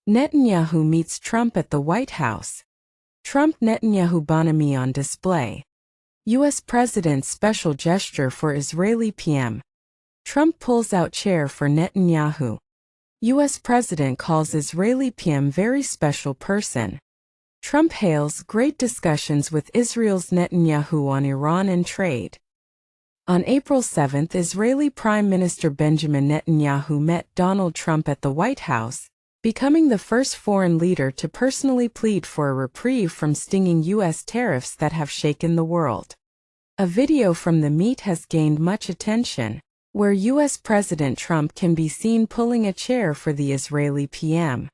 Netanyahu meets Trump at the White House. Trump-Netanyahu bonhomie on display. U.S. President's special gesture for Israeli PM. Trump pulls out chair for Netanyahu. U.S. President calls Israeli PM very special person. Trump hails great discussions with Israel's Netanyahu on Iran and trade. On April 7, Israeli Prime Minister Benjamin Netanyahu met Donald Trump at the White House, becoming the first foreign leader to personally plead for a reprieve from stinging U.S. tariffs that have shaken the world. A video from the meet has gained much attention, where U.S. President Trump can be seen pulling a chair for the Israeli PM.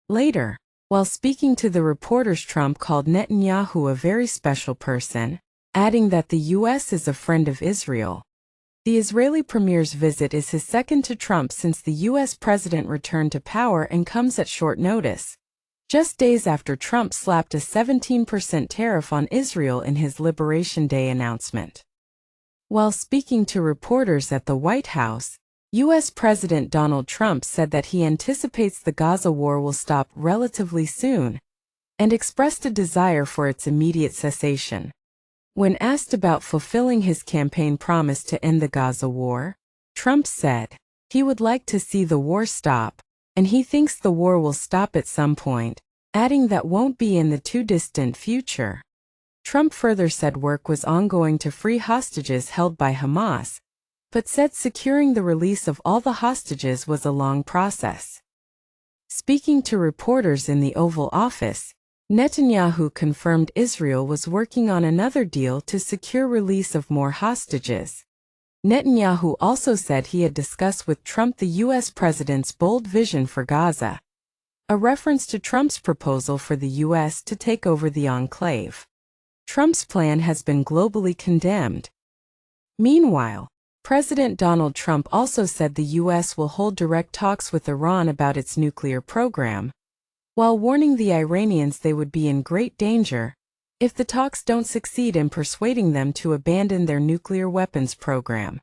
Later, while speaking to the reporters, Trump called Netanyahu a very special person, adding that the U.S. is a friend of Israel. The Israeli premier's visit is his second to Trump since the U.S. president returned to power and comes at short notice, just days after Trump slapped a 17% tariff on Israel in his Liberation Day announcement. While speaking to reporters at the White House, U.S. President Donald Trump said that he anticipates the Gaza war will stop relatively soon, and expressed a desire for its immediate cessation. When asked about fulfilling his campaign promise to end the Gaza war, Trump said he would like to see the war stop, and he thinks the war will stop at some point, adding that won't be in the too distant future. Trump further said work was ongoing to free hostages held by Hamas, but said securing the release of all the hostages was a long process. Speaking to reporters in the Oval Office, Netanyahu confirmed Israel was working on another deal to secure release of more hostages. Netanyahu also said he had discussed with Trump the U.S. president's bold vision for Gaza, a reference to Trump's proposal for the U.S. to take over the enclave. Trump's plan has been globally condemned. Meanwhile, President Donald Trump also said the U.S. will hold direct talks with Iran about its nuclear program, while warning the Iranians they would be in great danger if the talks don't succeed in persuading them to abandon their nuclear weapons program.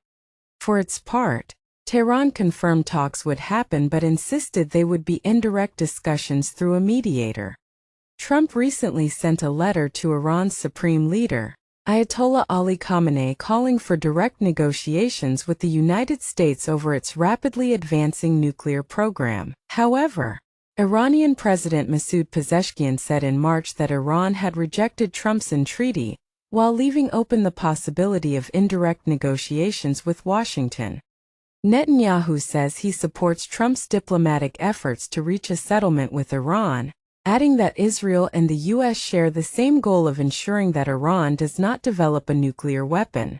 For its part, Tehran confirmed talks would happen but insisted they would be indirect discussions through a mediator. Trump recently sent a letter to Iran's supreme leader, Ayatollah Ali Khamenei, calling for direct negotiations with the United States over its rapidly advancing nuclear program. However, Iranian President Masoud Pezeshkian said in March that Iran had rejected Trump's entreaty, while leaving open the possibility of indirect negotiations with Washington. Netanyahu says he supports Trump's diplomatic efforts to reach a settlement with Iran, adding that Israel and the U.S. share the same goal of ensuring that Iran does not develop a nuclear weapon.